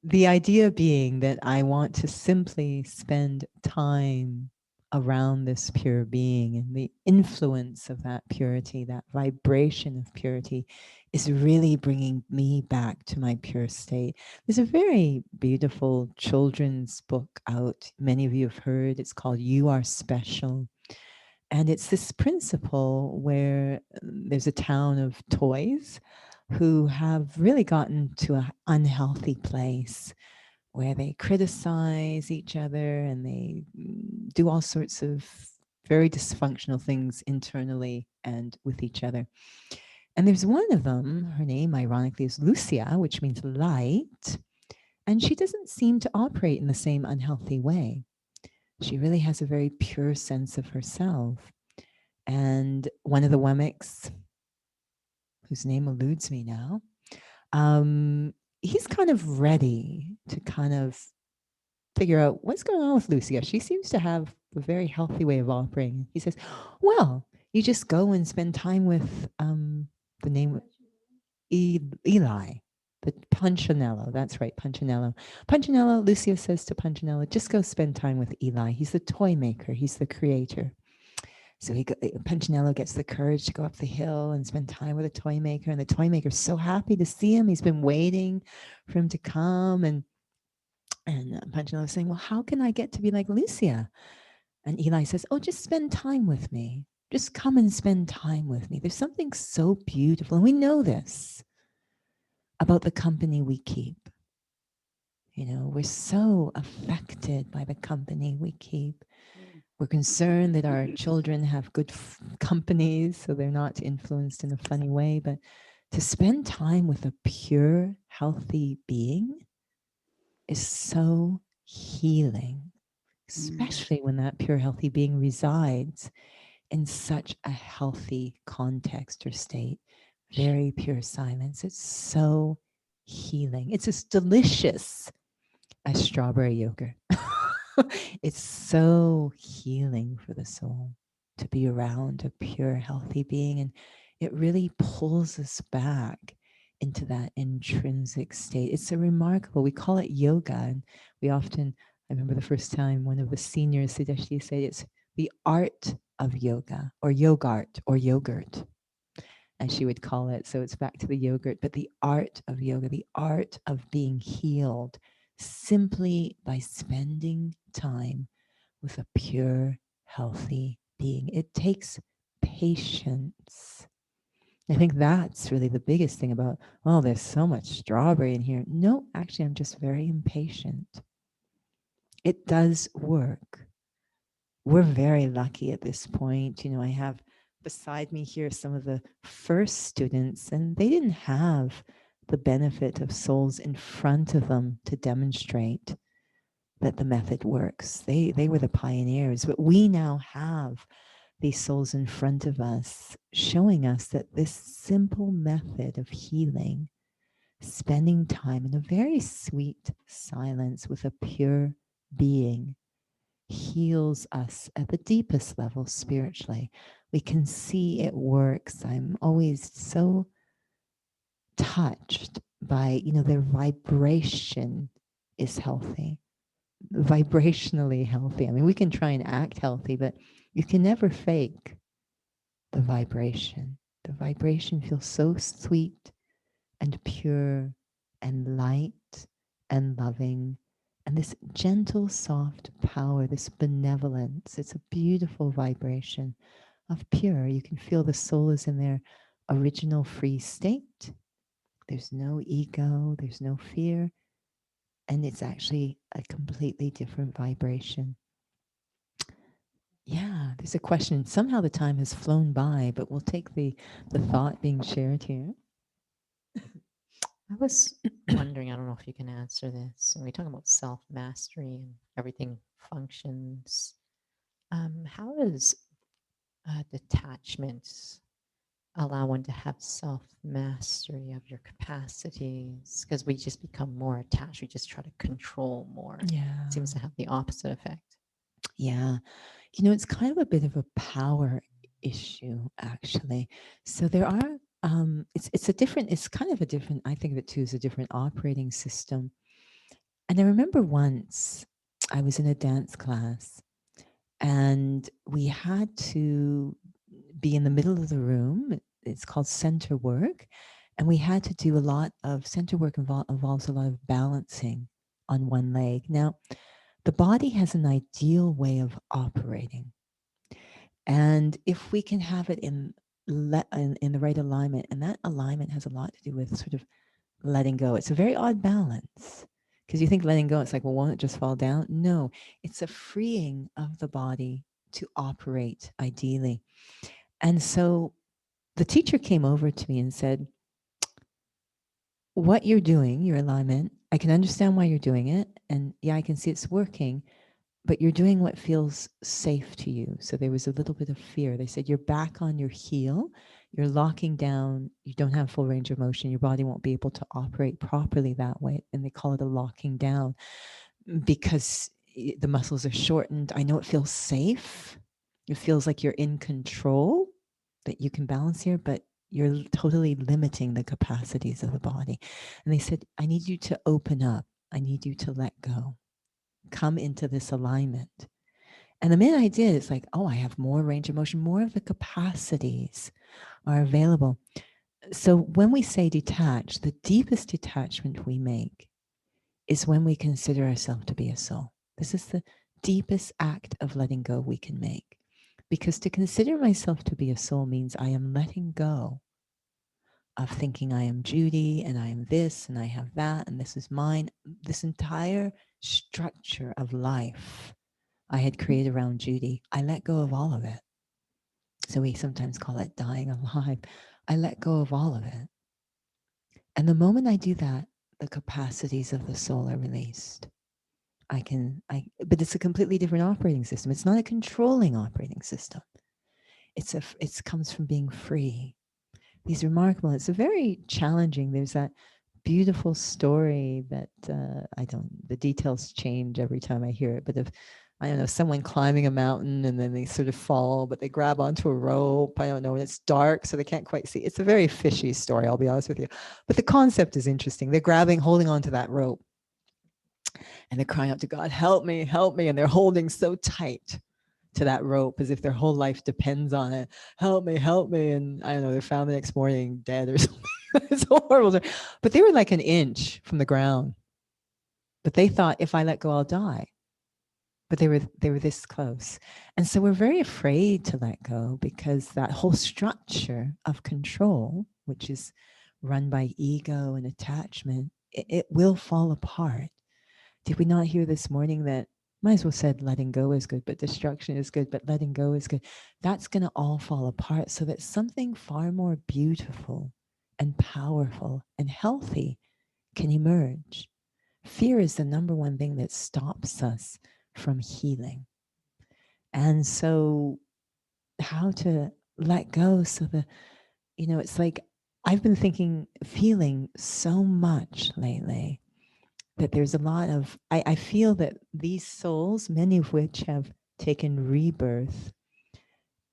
the idea being that I want to simply spend time around this pure being, and the influence of that purity, that vibration of purity, is really bringing me back to my pure state. There's a very beautiful children's book out. Many of you have heard. It's called You Are Special. And it's this principle where there's a town of toys who have really gotten to an unhealthy place where they criticize each other and they do all sorts of very dysfunctional things internally and with each other. And there's one of them, her name ironically is Lucia, which means light, and she doesn't seem to operate in the same unhealthy way. She really has a very pure sense of herself. And one of the Wemmicks, whose name eludes me now, he's kind of ready to kind of figure out what's going on with Lucia. She seems to have a very healthy way of operating. He says, well, you just go and spend time with the name Eli, the Punchinello. That's right, Punchinello. Punchinello, Lucia says to Punchinello, just go spend time with Eli. He's the toy maker. He's the creator. So Punchinello gets the courage to go up the hill and spend time with a toy maker. And the toy maker's so happy to see him. He's been waiting for him to come. And Punchinello's saying, well, how can I get to be like Lucia? And Eli says, oh, just spend time with me. Just come and spend time with me. There's something so beautiful. And we know this about the company we keep. You know, we're so affected by the company we keep. We're concerned that our children have good companies so they're not influenced in a funny way. But to spend time with a pure, healthy being is so healing, especially when that pure, healthy being resides in such a healthy context or state. Very pure silence. It's so healing. It's as delicious as strawberry yogurt. It's so healing for the soul to be around a pure, healthy being. And it really pulls us back into that intrinsic state. It's a remarkable, we call it yoga. And we often, I remember the first time one of the seniors, Siddhashti, said it's the art of yoga, or yogart, or yogurt, as she would call it. So it's back to the yogurt, but the art of yoga, the art of being healed simply by spending time with a pure, healthy being. It takes patience. I think that's really the biggest thing about, oh, there's so much strawberry in here. No, actually, I'm just very impatient. It does work. We're very lucky at this point. You know, I have beside me here some of the first students, and they didn't have the benefit of souls in front of them to demonstrate that the method works. They were the pioneers, but we now have these souls in front of us showing us that this simple method of healing, spending time in a very sweet silence with a pure being, heals us at the deepest level spiritually. We can see it works. I'm always so touched by, you know, their vibration is healthy, vibrationally healthy. I mean, we can try and act healthy, but you can never fake the vibration. The vibration feels so sweet and pure and light and loving. And this gentle, soft power, this benevolence, it's a beautiful vibration of pure. You can feel the soul is in their original free state. There's no ego, there's no fear. And it's actually a completely different vibration. Yeah, there's a question. Somehow the time has flown by, but we'll take the thought being shared here. I was wondering wondering, I don't know if you can answer this. When we talk about self-mastery and everything functions, how does detachment allow one to have self-mastery of your capacities? Because we just become more attached. We just try to control more. Yeah. It seems to have the opposite effect. Yeah. You know, it's kind of a bit of a power issue, actually. So there are, it's kind of a different, I think of it too as a different operating system. And I remember once I was in a dance class and we had to be in the middle of the room. It's called center work. And we had to do a lot of center work involves a lot of balancing on one leg. Now, the body has an ideal way of operating. And if we can have it in the right alignment, and that alignment has a lot to do with sort of letting go. It's a very odd balance because you think letting go, it's like, well, won't it just fall down? No, it's a freeing of the body to operate ideally. And so the teacher came over to me and said, what you're doing, your alignment, I can understand why you're doing it. And yeah, I can see it's working, but you're doing what feels safe to you. So there was a little bit of fear. They said, you're back on your heel, you're locking down, you don't have full range of motion, your body won't be able to operate properly that way. And they call it a locking down because the muscles are shortened. I know it feels safe. It feels like you're in control, that you can balance here, but you're totally limiting the capacities of the body. And they said, I need you to open up. I need you to let go. Come into this alignment. And the minute I did, it's like, oh, I have more range of motion, more of the capacities are available. So when we say detach, the deepest detachment we make is when we consider ourselves to be a soul. This is the deepest act of letting go we can make. Because to consider myself to be a soul means I am letting go of thinking I am Judy and I am this and I have that and this is mine. This entire structure of life I had created around Judy, I let go of all of it. So we sometimes call it dying alive. I let go of all of it. And the moment I do that, the capacities of the soul are released. But it's a completely different operating system. It's not a controlling operating system. It comes from being free. These remarkable, it's a very challenging, there's that beautiful story that the details change every time I hear it, but if, I don't know, someone climbing a mountain and then they sort of fall, but they grab onto a rope, I don't know, and it's dark, so they can't quite see. It's a very fishy story, I'll be honest with you. But the concept is interesting. They're holding onto that rope and they're crying out to God, help me, and they're holding so tight to that rope as if their whole life depends on it. Help me. And I don't know, they're found the next morning dead or something. It's horrible. But they were like an inch from the ground. But they thought, if I let go, I'll die. But they were this close. And so we're very afraid to let go because that whole structure of control, which is run by ego and attachment, it will fall apart. Did we not hear this morning that might as well said letting go is good, but destruction is good, but letting go is good? That's going to all fall apart so that something far more beautiful and powerful and healthy can emerge. Fear is the number one thing that stops us from healing. And so how to let go so it's like I've been feeling so much lately that there's a lot of, I feel that these souls, many of which have taken rebirth,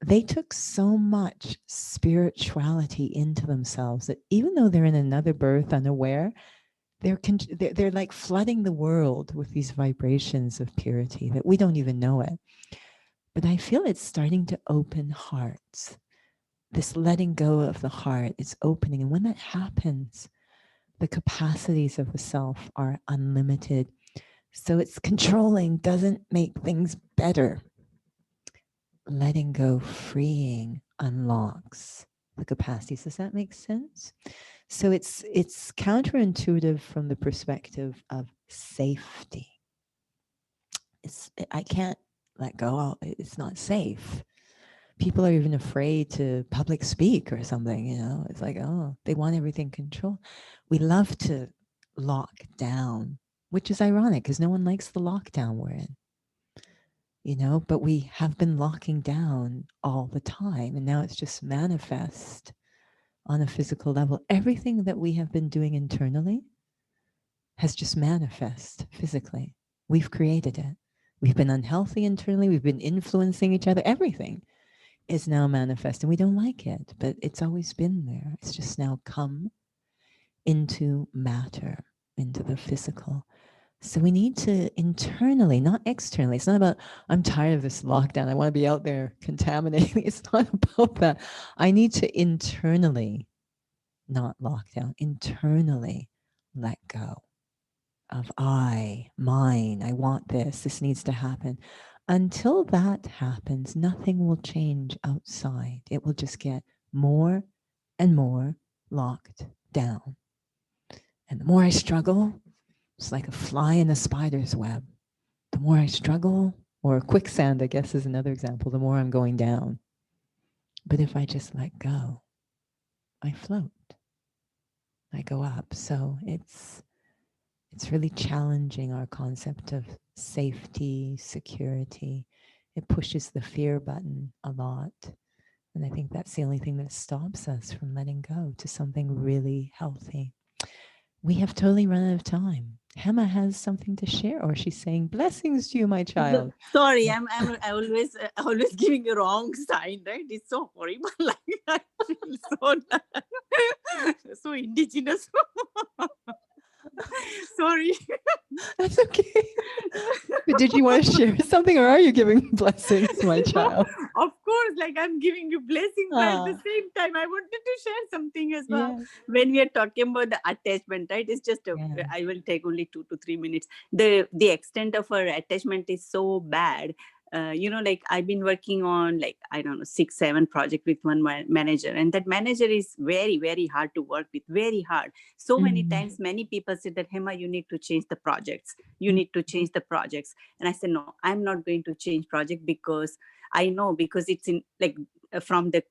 they took so much spirituality into themselves that even though they're in another birth unaware, they're like flooding the world with these vibrations of purity that we don't even know it. But I feel it's starting to open hearts. This letting go of the heart is opening. And when that happens, the capacities of the self are unlimited. So it's controlling doesn't make things better. Letting go, freeing, unlocks the capacities. Does that make sense? So it's counterintuitive from the perspective of safety. I can't let go. It's not safe. People are even afraid to public speak or something, It's like, oh, they want everything controlled. We love to lock down, which is ironic because no one likes the lockdown we're in. But we have been locking down all the time, and now it's just manifest on a physical level. Everything that we have been doing internally has just manifest physically. We've created it. We've been unhealthy internally. We've been influencing each other. Everything is now manifest, and we don't like it, but it's always been there. It's just now come into matter, into the physical. So we need to internally, not externally. It's not about, I'm tired of this lockdown. I want to be out there contaminating. It's not about that. I need to internally, not lockdown, internally let go of mine, I want this, this needs to happen. Until that happens, nothing will change outside. It will just get more and more locked down. And the more I struggle, it's like a fly in a spider's web. The more I struggle, or quicksand, I guess, is another example, the more I'm going down. But if I just let go, I float. I go up. So it's really challenging our concept of safety, security. It pushes the fear button a lot. And I think that's the only thing that stops us from letting go to something really healthy. We have totally run out of time. Hema has something to share, or she's saying, blessings to you, my child. Sorry, I'm always giving a wrong sign, right? It's so horrible. Like I feel so indigenous. Sorry. That's okay. But did you want to share something, or are you giving blessings, my child? Of course, like I'm giving you blessings, but at the same time, I wanted to share something as well. Yes. When we are talking about the attachment, right? It's just I will take only 2 to 3 minutes. The extent of our attachment is so bad. Like I've been working on 6, 7 projects with one manager, and that manager is very, very hard to work with, very hard. So many times, many people said that, Hema, you need to change the projects. You need to change the projects. And I said, no, I'm not going to change project because I know, because it's in from the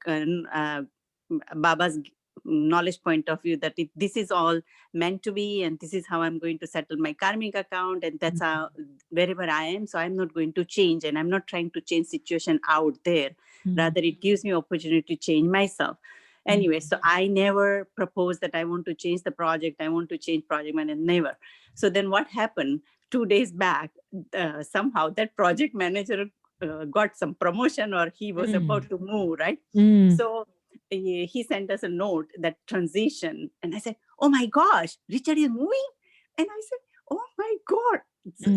Baba's knowledge point of view, that this is all meant to be, and this is how I'm going to settle my karmic account, and that's how wherever I am. So I'm not going to change, and I'm not trying to change situation out there. Rather, it gives me opportunity to change myself. Anyway, so I never proposed that I want to change the project. I want to change project manager, never. So then what happened 2 days back, somehow that project manager got some promotion, or he was about to move, right? So he sent us a note, that transition. And I said, oh my gosh, Richard is moving? And I said, oh my God,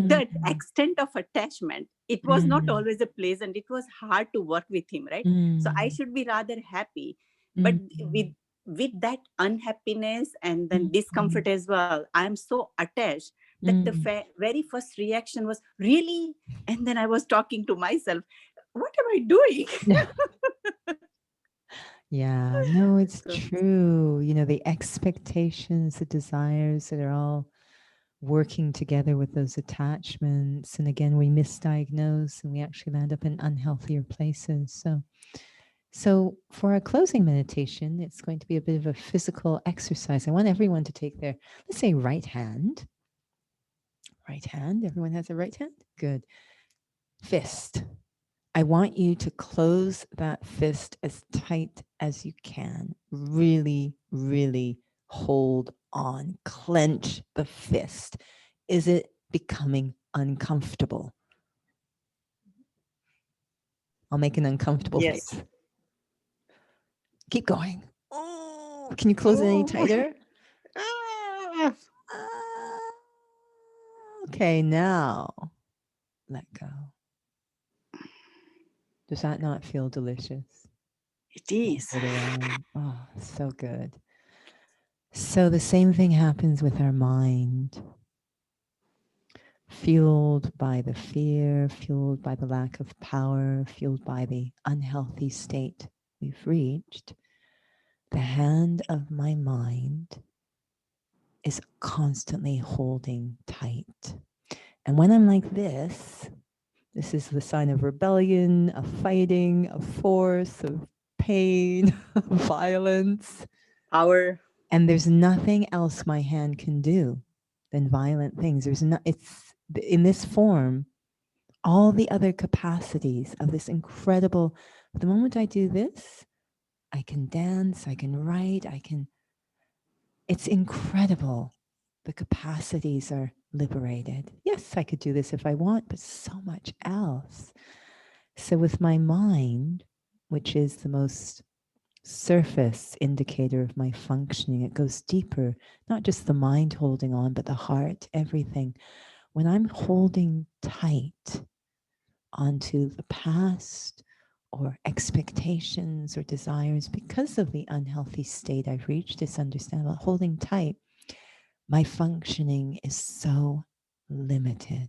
that extent of attachment. It was not always a pleasant. It was hard to work with him, right? So I should be rather happy. But with that unhappiness and then discomfort as well, I'm so attached that the very first reaction was, really? And then I was talking to myself, what am I doing? Yeah, no, it's true. The expectations, the desires that are all working together with those attachments. And again, we misdiagnose and we actually land up in unhealthier places. So for our closing meditation, it's going to be a bit of a physical exercise. I want everyone to take their, let's say, right hand. Right hand. Everyone has a right hand? Good. Fist. I want you to close that fist as tight as you can. Really, really hold on. Clench the fist. Is it becoming uncomfortable? I'll make an uncomfortable face. Keep going. Oh, can you close it any tighter? Okay, now let go. Does that not feel delicious? It is. Oh, so good. So the same thing happens with our mind. Fueled by the fear, fueled by the lack of power, fueled by the unhealthy state we've reached, the hand of my mind is constantly holding tight. And when I'm like this is the sign of rebellion, of fighting, of force, of pain, violence, power. And there's nothing else my hand can do than violent things. There's not, it's in this form, all the other capacities of this incredible, the moment I do this, I can dance, I can write, it's incredible. The capacities are liberated. Yes, I could do this if I want, but so much else. So with my mind, which is the most surface indicator of my functioning, it goes deeper, not just the mind holding on, but the heart, everything. When I'm holding tight onto the past or expectations or desires because of the unhealthy state I've reached, it's understandable. Holding tight, my functioning is so limited.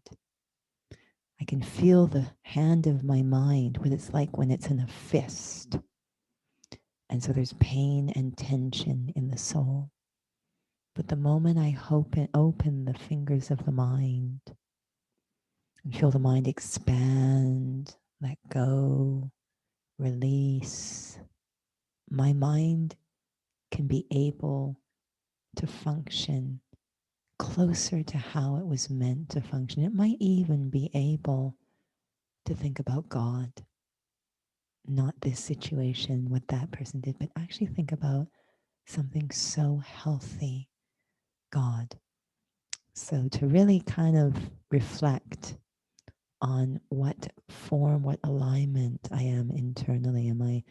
I can feel the hand of my mind, what it's like when it's in a fist. And so there's pain and tension in the soul. But the moment I open the fingers of the mind and feel the mind expand, let go, release, my mind can be able to function closer to how it was meant to function. It might even be able to think about God, not this situation, what that person did, but actually think about something so healthy, God. So to really kind of reflect on what form, what alignment I am internally. Am I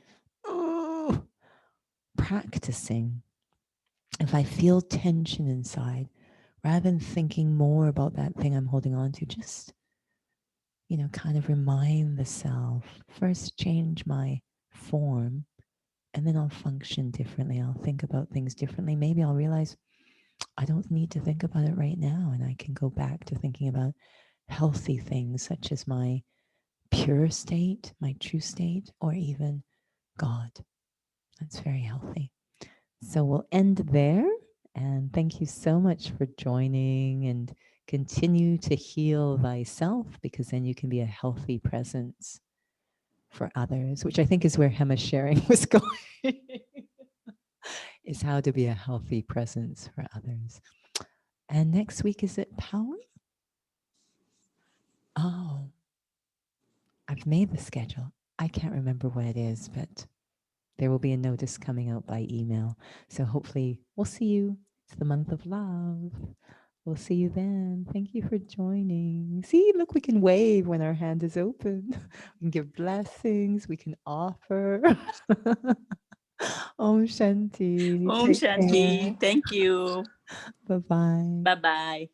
practicing? If I feel tension inside, rather than thinking more about that thing I'm holding on to, just, kind of remind the self, first change my form, and then I'll function differently. I'll think about things differently. Maybe I'll realize I don't need to think about it right now, and I can go back to thinking about healthy things such as my pure state, my true state, or even God. That's very healthy. So we'll end there. And thank you so much for joining, and continue to heal thyself, because then you can be a healthy presence for others, which I think is where Hema's sharing was going, is how to be a healthy presence for others. And next week, is it power? Oh, I've made the schedule. I can't remember what it is, but there will be a notice coming out by email. So hopefully we'll see you. It's the month of love. We'll see you then. Thank you for joining. See, look, we can wave when our hand is open. We can give blessings. We can offer. Om Shanti. Om Take care. Shanti. Thank you. Bye-bye. Bye bye.